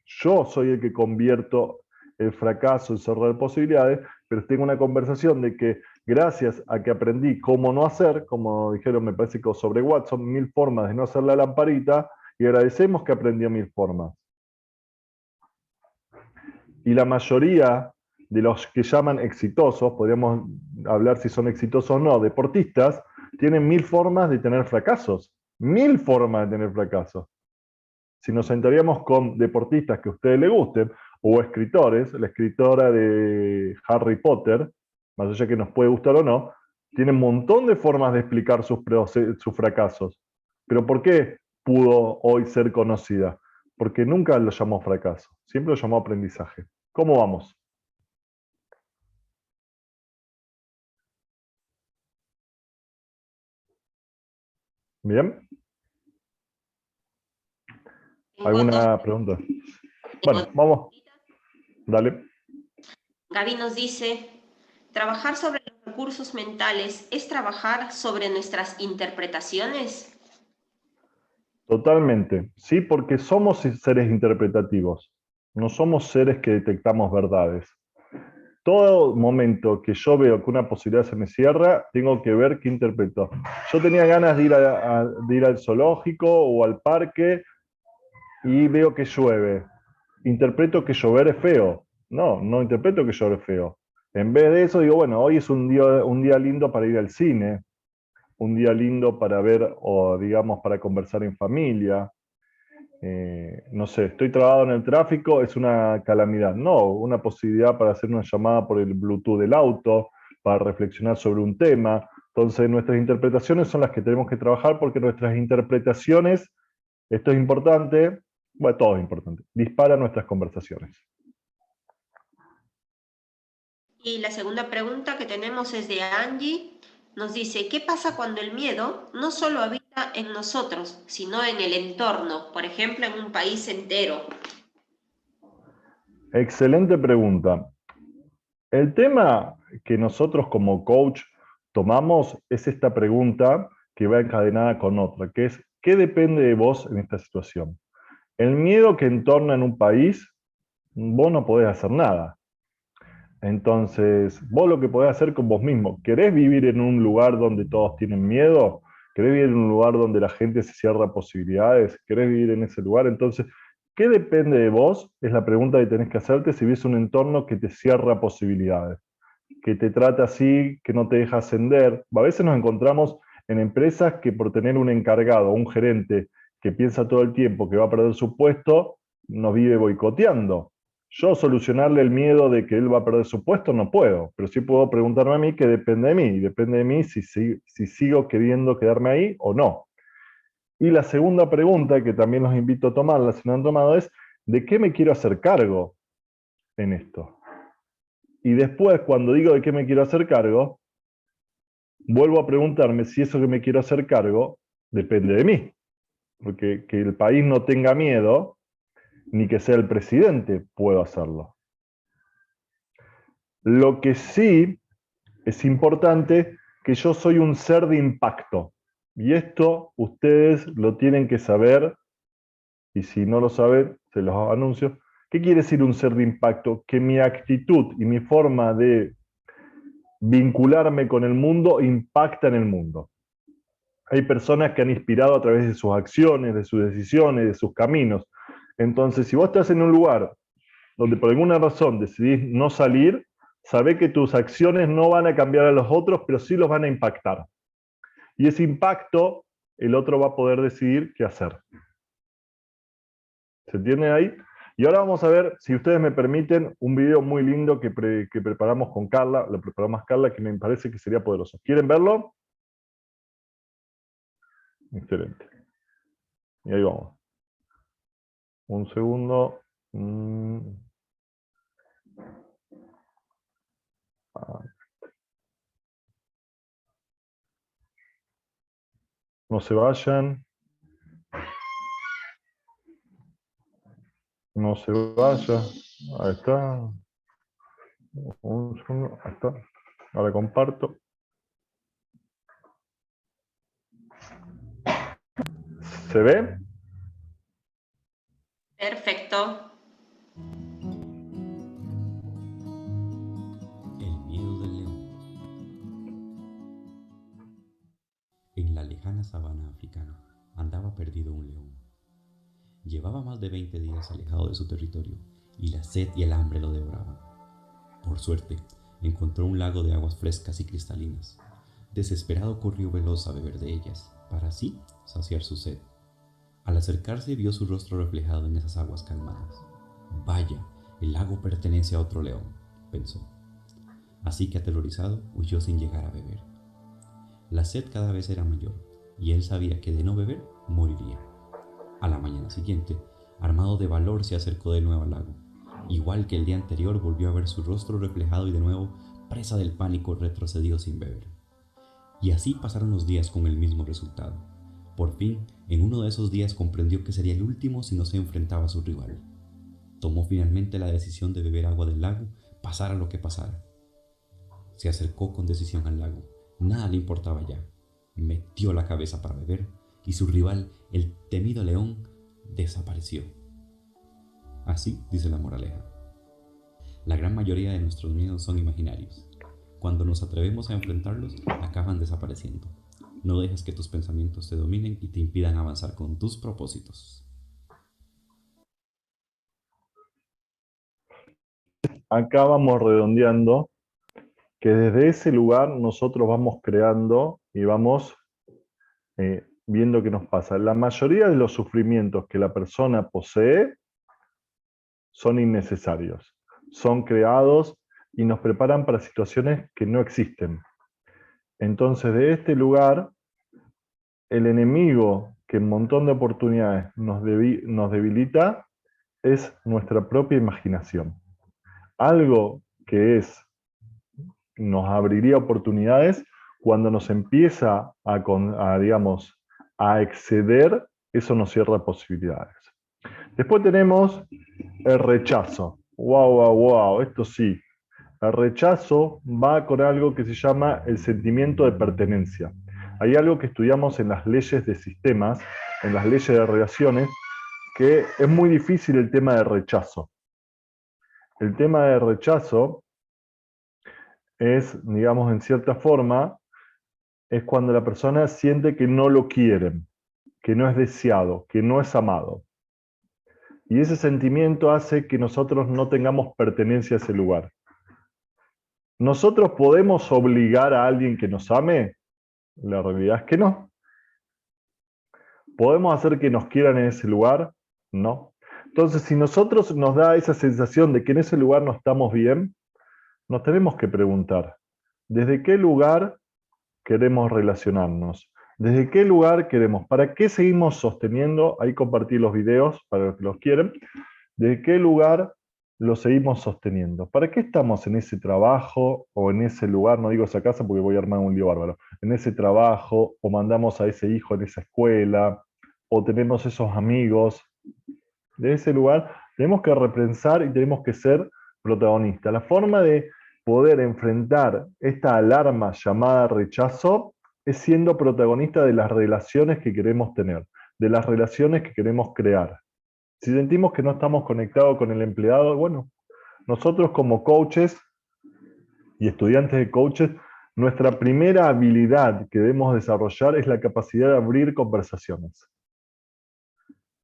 Yo soy el que convierto el fracaso en cerrar posibilidades, pero tengo una conversación de que gracias a que aprendí cómo no hacer, como dijeron, me parece que sobre Watson, 1000 formas de no hacer la lamparita, y agradecemos que aprendió 1000 formas. Y la mayoría de los que llaman exitosos, podríamos hablar si son exitosos o no, deportistas, tienen 1000 formas de tener fracasos. 1000 formas de tener fracasos. Si nos sentaríamos con deportistas que a ustedes les gusten, o escritores, la escritora de Harry Potter, más allá que nos puede gustar o no, tiene un montón de formas de explicar sus fracasos. ¿Pero por qué pudo hoy ser conocida? Porque nunca lo llamó fracaso, siempre lo llamó aprendizaje. ¿Cómo vamos? ¿Bien? ¿Alguna pregunta? Bueno, vamos. Dale. Gaby nos dice, ¿trabajar sobre los recursos mentales es trabajar sobre nuestras interpretaciones? Totalmente. Sí, porque somos seres interpretativos. No somos seres que detectamos verdades. Todo momento que yo veo que una posibilidad se me cierra, tengo que ver qué interpreto. Yo tenía ganas de ir al zoológico o al parque y veo que llueve. Interpreto que llover es feo. No, no interpreto que llover es feo. En vez de eso digo, bueno, hoy es un día lindo para ir al cine, un día lindo para ver o digamos para conversar en familia. No sé, estoy trabado en el tráfico, es una calamidad. No, una posibilidad para hacer una llamada por el Bluetooth del auto, para reflexionar sobre un tema. Entonces nuestras interpretaciones son las que tenemos que trabajar porque nuestras interpretaciones, esto es importante, bueno, todo es importante, disparan nuestras conversaciones. Y la segunda pregunta que tenemos es de Angie. Nos dice, ¿qué pasa cuando el miedo no solo habita en nosotros, sino en el entorno? Por ejemplo, en un país entero. Excelente pregunta. El tema que nosotros como coach tomamos es esta pregunta que va encadenada con otra, que es, ¿qué depende de vos en esta situación? El miedo que entorna en un país, vos no podés hacer nada. Entonces, vos lo que podés hacer con vos mismo, ¿querés vivir en un lugar donde todos tienen miedo? ¿Querés vivir en un lugar donde la gente se cierra posibilidades? ¿Querés vivir en ese lugar? Entonces, ¿qué depende de vos? Es la pregunta que tenés que hacerte si ves un entorno que te cierra posibilidades, que te trata así, que no te deja ascender. A veces nos encontramos en empresas que por tener un encargado, un gerente que piensa todo el tiempo que va a perder su puesto, nos vive boicoteando. Yo solucionarle el miedo de que él va a perder su puesto no puedo, pero sí puedo preguntarme a mí que depende de mí, y depende de mí si sigo queriendo quedarme ahí o no. Y la segunda pregunta, que también los invito a tomarla si no han tomado, es ¿de qué me quiero hacer cargo en esto? Y después, cuando digo de qué me quiero hacer cargo, vuelvo a preguntarme si eso que me quiero hacer cargo depende de mí. Porque que el país no tenga miedo, ni que sea el presidente, puedo hacerlo. Lo que sí es importante, que yo soy un ser de impacto. Y esto ustedes lo tienen que saber, y si no lo saben, se los anuncio. ¿Qué quiere decir un ser de impacto? Que mi actitud y mi forma de vincularme con el mundo impacta en el mundo. Hay personas que han inspirado a través de sus acciones, de sus decisiones, de sus caminos. Entonces, si vos estás en un lugar donde por alguna razón decidís no salir, sabé que tus acciones no van a cambiar a los otros, pero sí los van a impactar. Y ese impacto, el otro va a poder decidir qué hacer. ¿Se entiende ahí? Y ahora vamos a ver, si ustedes me permiten, un video muy lindo que preparamos con Carla, lo preparamos Carla, que me parece que sería poderoso. ¿Quieren verlo? Excelente. Y ahí vamos. Un segundo. No se vayan. No se vaya. Ahí está. Un segundo. Ahí está. Ahora comparto. ¿Se ve? Perfecto. El miedo del león. En la lejana sabana africana andaba perdido un león. Llevaba más de 20 días alejado de su territorio y la sed y el hambre lo devoraban. Por suerte, encontró un lago de aguas frescas y cristalinas. Desesperado corrió veloz a beber de ellas, para así saciar su sed. Al acercarse vio su rostro reflejado en esas aguas calmadas. Vaya, el lago pertenece a otro león, pensó. Así que aterrorizado huyó sin llegar a beber. La sed cada vez era mayor, y él sabía que de no beber moriría. A la mañana siguiente, armado de valor, se acercó de nuevo al lago. Igual que el día anterior, volvió a ver su rostro reflejado y de nuevo, presa del pánico, retrocedió sin beber. Y así pasaron los días con el mismo resultado. Por fin, en uno de esos días comprendió que sería el último si no se enfrentaba a su rival. Tomó finalmente la decisión de beber agua del lago, pasara lo que pasara. Se acercó con decisión al lago. Nada le importaba ya. Metió la cabeza para beber y su rival, el temido león, desapareció. Así dice la moraleja. La gran mayoría de nuestros miedos son imaginarios. Cuando nos atrevemos a enfrentarlos, acaban desapareciendo. No dejes que tus pensamientos te dominen y te impidan avanzar con tus propósitos. Acá vamos redondeando que desde ese lugar nosotros vamos creando y vamos viendo qué nos pasa. La mayoría de los sufrimientos que la persona posee son innecesarios. Son creados y nos preparan para situaciones que no existen. Entonces, de este lugar, el enemigo que en un montón de oportunidades nos debilita es nuestra propia imaginación. Algo que nos abriría oportunidades cuando nos empieza a exceder, eso nos cierra posibilidades. Después tenemos el rechazo. Wow, esto sí. El rechazo va con algo que se llama el sentimiento de pertenencia. Hay algo que estudiamos en las leyes de sistemas, en las leyes de relaciones, que es muy difícil el tema de rechazo. El tema de rechazo es, digamos, en cierta forma, es cuando la persona siente que no lo quieren, que no es deseado, que no es amado. Y ese sentimiento hace que nosotros no tengamos pertenencia a ese lugar. ¿Nosotros podemos obligar a alguien que nos ame? La realidad es que no. ¿Podemos hacer que nos quieran en ese lugar? No. Entonces, si nosotros nos da esa sensación de que en ese lugar no estamos bien, nos tenemos que preguntar, ¿desde qué lugar queremos relacionarnos? ¿Desde qué lugar queremos? ¿Para qué seguimos sosteniendo? Ahí compartí los videos para los que los quieren. ¿Desde qué lugar lo seguimos sosteniendo? ¿Para qué estamos en ese trabajo o en ese lugar? No digo esa casa porque voy a armar un lío bárbaro. En ese trabajo, o mandamos a ese hijo en esa escuela, o tenemos esos amigos. De ese lugar tenemos que repensar y tenemos que ser protagonistas. La forma de poder enfrentar esta alarma llamada rechazo es siendo protagonista de las relaciones que queremos tener, de las relaciones que queremos crear. Si sentimos que no estamos conectados con el empleado, bueno, nosotros como coaches y estudiantes de coaches, nuestra primera habilidad que debemos desarrollar es la capacidad de abrir conversaciones.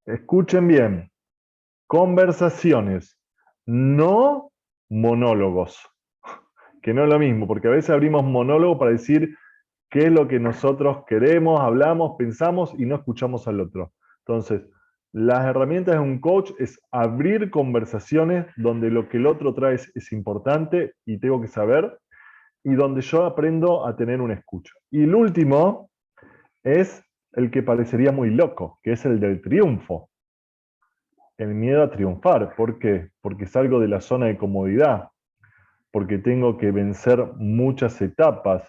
Escuchen bien, conversaciones, no monólogos, que no es lo mismo, porque a veces abrimos monólogo para decir qué es lo que nosotros queremos, hablamos, pensamos y no escuchamos al otro. Entonces, las herramientas de un coach es abrir conversaciones donde lo que el otro trae es importante y tengo que saber, y donde yo aprendo a tener una escucha. Y el último es el que parecería muy loco, que es el del triunfo. El miedo a triunfar. ¿Por qué? Porque salgo de la zona de comodidad, porque tengo que vencer muchas etapas,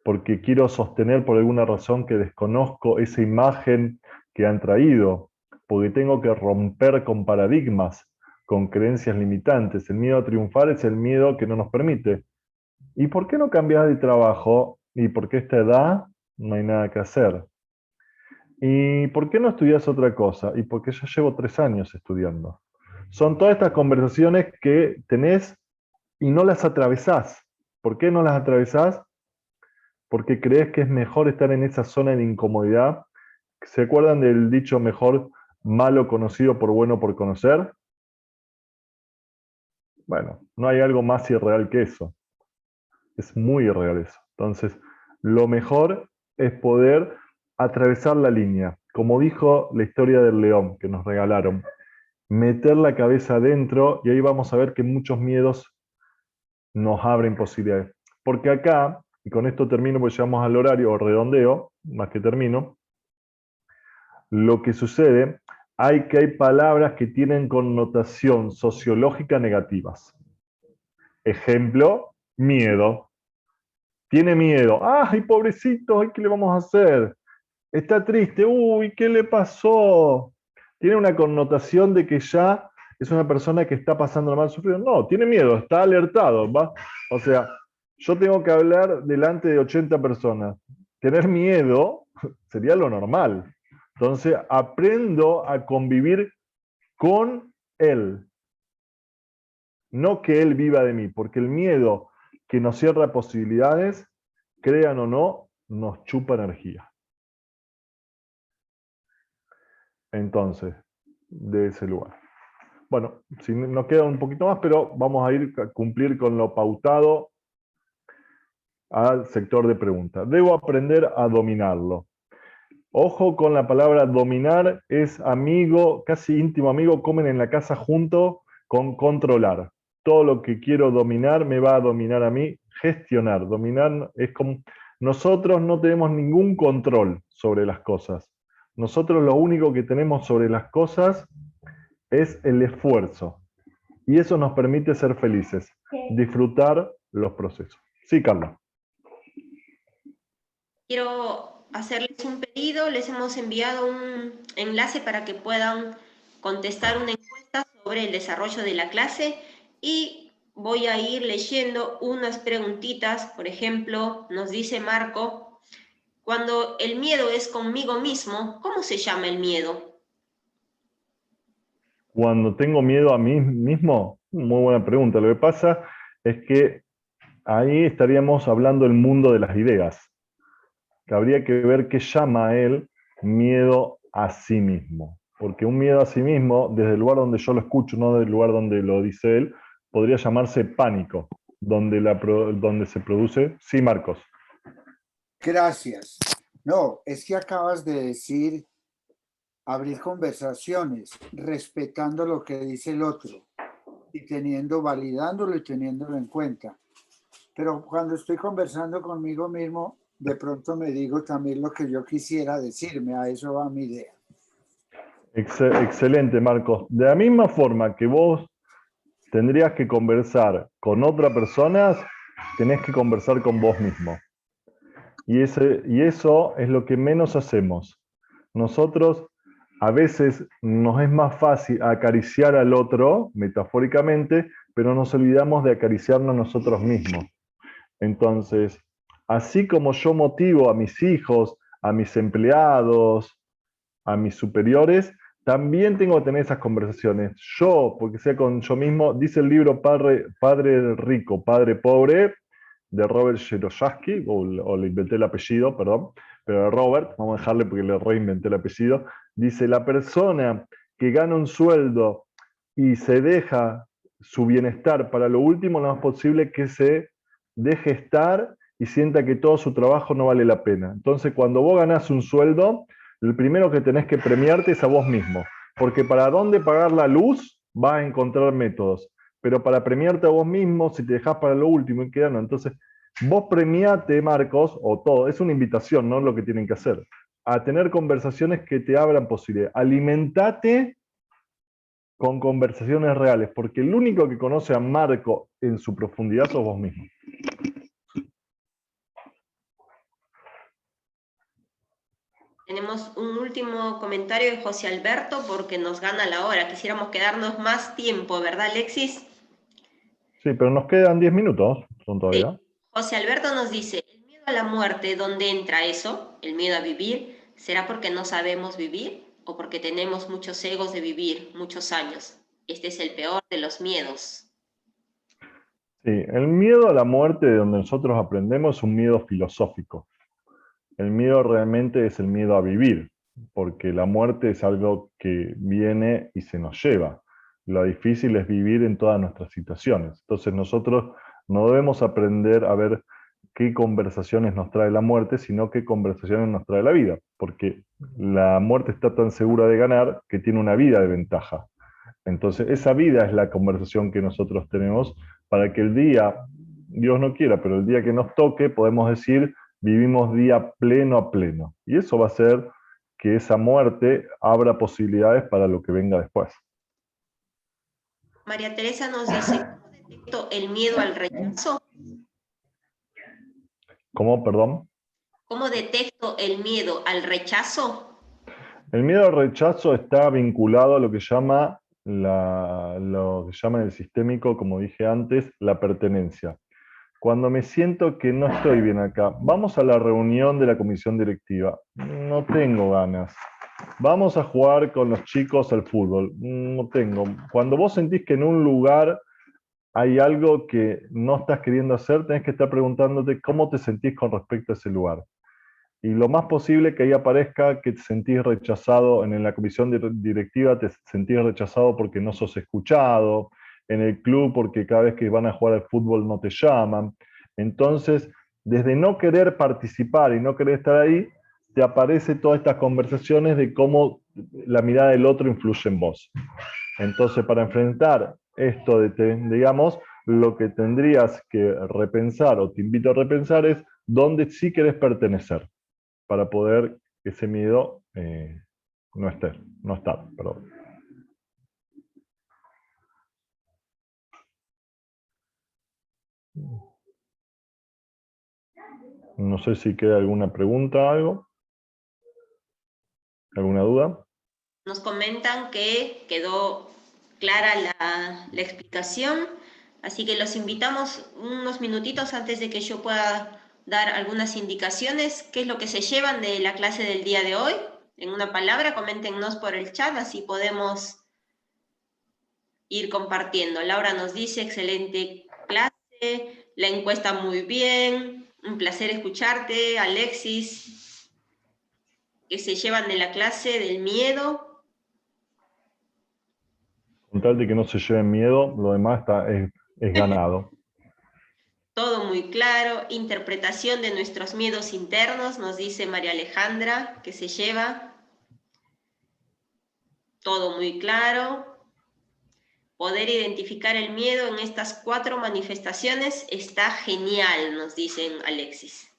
porque quiero sostener por alguna razón que desconozco esa imagen que han traído, porque tengo que romper con paradigmas, con creencias limitantes. El miedo a triunfar es el miedo que no nos permite. ¿Y por qué no cambias de trabajo? ¿Y por qué a esta edad no hay nada que hacer? ¿Y por qué no estudias otra cosa? Y porque ya llevo 3 años estudiando. Son todas estas conversaciones que tenés y no las atravesás. ¿Por qué no las atravesás? Porque crees que es mejor estar en esa zona de incomodidad. ¿Se acuerdan del dicho mejor malo conocido por bueno por conocer? Bueno, no hay algo más irreal que eso. Es muy irreal eso. Entonces, lo mejor es poder atravesar la línea. Como dijo la historia del león que nos regalaron, meter la cabeza adentro y ahí vamos a ver que muchos miedos nos abren posibilidades. Porque acá, y con esto termino porque llegamos al horario o redondeo, más que termino, lo que sucede que hay palabras que tienen connotación sociológica negativas. Ejemplo, miedo. Tiene miedo. ¡Ay, pobrecito! ¡Ay, qué le vamos a hacer! Está triste. ¡Uy, qué le pasó! Tiene una connotación de que ya es una persona que está pasando mal sufrido. No, tiene miedo, está alertado. ¿Va? O sea, yo tengo que hablar delante de 80 personas. Tener miedo sería lo normal. Entonces, aprendo a convivir con él. No que él viva de mí, porque el miedo que nos cierra posibilidades, crean o no, nos chupa energía. Entonces, de ese lugar. Bueno, si nos queda un poquito más, pero vamos a ir a cumplir con lo pautado al sector de preguntas. Debo aprender a dominarlo. Ojo con la palabra dominar, es amigo, casi íntimo amigo, comen en la casa junto con controlar. Todo lo que quiero dominar me va a dominar a mí. Gestionar, dominar es como... Nosotros no tenemos ningún control sobre las cosas. Nosotros lo único que tenemos sobre las cosas es el esfuerzo. Y eso nos permite ser felices, disfrutar los procesos. Sí, Carla. Quiero hacerles un pedido, les hemos enviado un enlace para que puedan contestar una encuesta sobre el desarrollo de la clase y voy a ir leyendo unas preguntitas. Por ejemplo, nos dice Marco, cuando el miedo es conmigo mismo, ¿cómo se llama el miedo? Cuando tengo miedo a mí mismo, muy buena pregunta. Lo que pasa es que ahí estaríamos hablando del mundo de las ideas. Que habría que ver qué llama a él miedo a sí mismo. Porque un miedo a sí mismo, desde el lugar donde yo lo escucho, no desde el lugar donde lo dice él, podría llamarse pánico, donde se produce... Sí, Marcos. Gracias. No, es que acabas de decir abrir conversaciones, respetando lo que dice el otro y validándolo y teniéndolo en cuenta. Pero cuando estoy conversando conmigo mismo, de pronto me digo también lo que yo quisiera decirme, a eso va mi idea. Excelente, Marcos. De la misma forma que vos tendrías que conversar con otras personas, tenés que conversar con vos mismo. Y eso es lo que menos hacemos. Nosotros a veces nos es más fácil acariciar al otro, metafóricamente, pero nos olvidamos de acariciarnos nosotros mismos. Entonces, así como yo motivo a mis hijos, a mis empleados, a mis superiores, también tengo que tener esas conversaciones. Yo, porque sea con yo mismo, dice el libro Padre Rico, Padre Pobre, de Robert Yeroshaski, o le inventé el apellido, perdón, pero de Robert, vamos a dejarle porque le reinventé el apellido, dice, la persona que gana un sueldo y se deja su bienestar para lo último, lo más posible que se deje estar y sienta que todo su trabajo no vale la pena. Entonces, cuando vos ganás un sueldo, el primero que tenés que premiarte es a vos mismo, porque para dónde pagar la luz vas a encontrar métodos, pero para premiarte a vos mismo, si te dejás para lo último y quedando, entonces vos premiate, Marcos, o todo, es una invitación, no lo que tienen que hacer, a tener conversaciones que te abran posibilidades. Alimentate con conversaciones reales, porque el único que conoce a Marco en su profundidad sos vos mismo. Tenemos un último comentario de José Alberto porque nos gana la hora. Quisiéramos quedarnos más tiempo, ¿verdad, Alexis? Sí, pero nos quedan 10 minutos, son todavía. Sí. José Alberto nos dice, ¿el miedo a la muerte, dónde entra eso? ¿El miedo a vivir? ¿Será porque no sabemos vivir o porque tenemos muchos egos de vivir muchos años? Este es el peor de los miedos. Sí, el miedo a la muerte de donde nosotros aprendemos es un miedo filosófico. El miedo realmente es el miedo a vivir, porque la muerte es algo que viene y se nos lleva. Lo difícil es vivir en todas nuestras situaciones. Entonces nosotros no debemos aprender a ver qué conversaciones nos trae la muerte, sino qué conversaciones nos trae la vida, porque la muerte está tan segura de ganar que tiene una vida de ventaja. Entonces esa vida es la conversación que nosotros tenemos para que el día, Dios no quiera, pero el día que nos toque, podemos decir, vivimos día pleno a pleno. Y eso va a hacer que esa muerte abra posibilidades para lo que venga después. María Teresa nos dice, ¿cómo detecto el miedo al rechazo? ¿Cómo, perdón? ¿Cómo detecto el miedo al rechazo? El miedo al rechazo está vinculado a lo que llama lo que llaman el sistémico, como dije antes, la pertenencia. Cuando me siento que no estoy bien acá, vamos a la reunión de la comisión directiva, no tengo ganas. Vamos a jugar con los chicos al fútbol, no tengo. Cuando vos sentís que en un lugar hay algo que no estás queriendo hacer, tenés que estar preguntándote cómo te sentís con respecto a ese lugar. Y lo más posible que ahí aparezca que te sentís rechazado en la comisión directiva, te sentís rechazado porque no sos escuchado, en el club porque cada vez que van a jugar al fútbol no te llaman. Entonces, desde no querer participar y no querer estar ahí, te aparecen todas estas conversaciones de cómo la mirada del otro influye en vos. Entonces, para enfrentar esto, digamos, lo que tendrías que repensar, o te invito a repensar, es dónde sí querés pertenecer, para poder ese miedo no estar, perdón. No sé si queda alguna pregunta, algo. ¿Alguna duda? Nos comentan que quedó clara la explicación, así que los invitamos unos minutitos antes de que yo pueda dar algunas indicaciones. ¿Qué es lo que se llevan de la clase del día de hoy? En una palabra, coméntenos por el chat, así podemos ir compartiendo. Laura nos dice, excelente clase, la encuesta muy bien, un placer escucharte. Alexis, ¿qué se llevan de la clase del miedo? Con tal de que no se lleven miedo, lo demás es ganado. Todo muy claro. Interpretación de nuestros miedos internos, nos dice María Alejandra, que se lleva. Todo muy claro. Poder identificar el miedo en estas 4 manifestaciones está genial, nos dicen Alexis.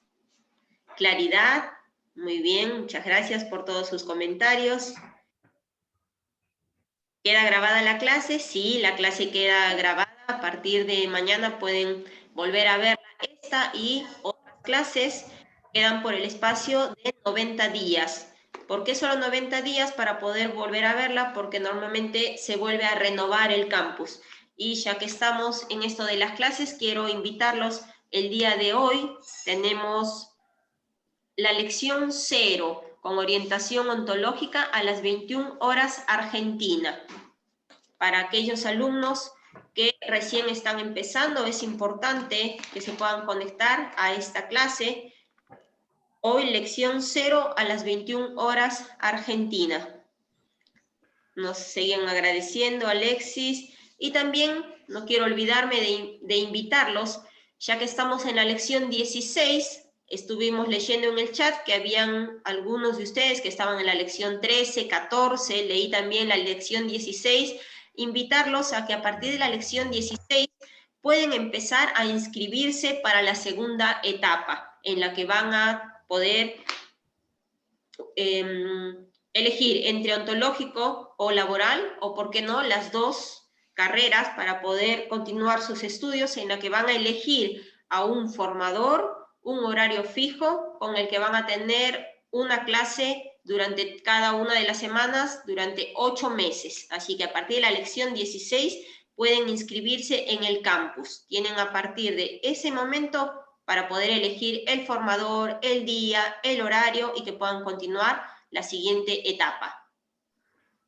Claridad, muy bien, muchas gracias por todos sus comentarios. ¿Queda grabada la clase? Sí, la clase queda grabada. A partir de mañana pueden volver a verla. Esta y otras clases quedan por el espacio de 90 días. ¿Por qué solo 90 días? Para poder volver a verla, porque normalmente se vuelve a renovar el campus. Y ya que estamos en esto de las clases, quiero invitarlos. El día de hoy tenemos la lección 0 con orientación ontológica a las 21 horas Argentina. Para aquellos alumnos que recién están empezando, es importante que se puedan conectar a esta clase. Hoy lección 0 a las 21 horas Argentina. Nos siguen agradeciendo, Alexis. Y también no quiero olvidarme de invitarlos, ya que estamos en la lección 16, estuvimos leyendo en el chat que habían algunos de ustedes que estaban en la lección 13, 14, leí también la lección 16, invitarlos a que a partir de la lección 16 pueden empezar a inscribirse para la segunda etapa, en la que van a poder elegir entre ontológico o laboral, o por qué no, las 2 carreras para poder continuar sus estudios, en la que van a elegir a un formador, un horario fijo, con el que van a tener una clase durante cada una de las semanas, durante 8 meses. Así que a partir de la lección 16 pueden inscribirse en el campus. Tienen a partir de ese momento para poder elegir el formador, el día, el horario y que puedan continuar la siguiente etapa.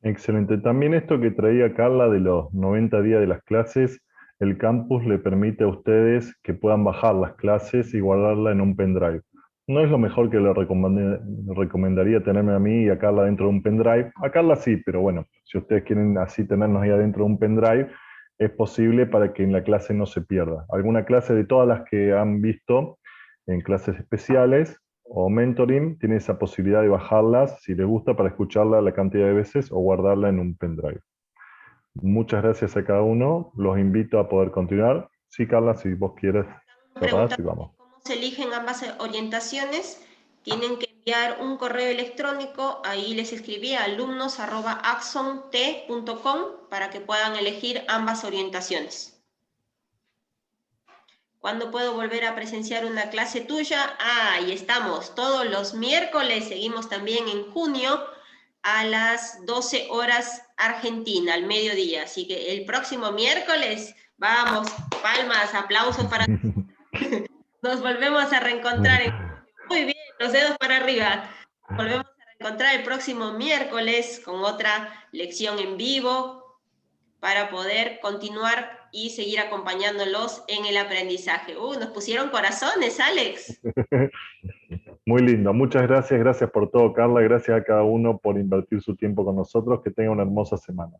Excelente. También esto que traía Carla de los 90 días de las clases, el campus le permite a ustedes que puedan bajar las clases y guardarla en un pendrive. No es lo mejor que le recomendaría tenerme a mí y a Carla dentro de un pendrive. A Carla sí, pero bueno, si ustedes quieren así tenernos ahí adentro de un pendrive, es posible para que en la clase no se pierda. Alguna clase de todas las que han visto en clases especiales o mentoring, tiene esa posibilidad de bajarlas si les gusta para escucharla la cantidad de veces o guardarla en un pendrive. Muchas gracias a cada uno. Los invito a poder continuar. Sí, Carla, si vos quieres cerrar, sí, vamos. ¿Cómo se eligen ambas orientaciones? Tienen que enviar un correo electrónico, ahí les escribí alumnos@axont.com para que puedan elegir ambas orientaciones. ¿Cuándo puedo volver a presenciar una clase tuya? Ahí estamos, todos los miércoles, seguimos también en junio a las 12 horas Argentina, al mediodía. Así que el próximo miércoles, vamos, palmas, aplausos para... Nos volvemos a reencontrar. Muy bien, los dedos para arriba. Volvemos a reencontrar el próximo miércoles con otra lección en vivo para poder continuar y seguir acompañándolos en el aprendizaje. Nos pusieron corazones, Alex. Muy lindo, muchas gracias, gracias por todo, Carla, gracias a cada uno por invertir su tiempo con nosotros, que tenga una hermosa semana.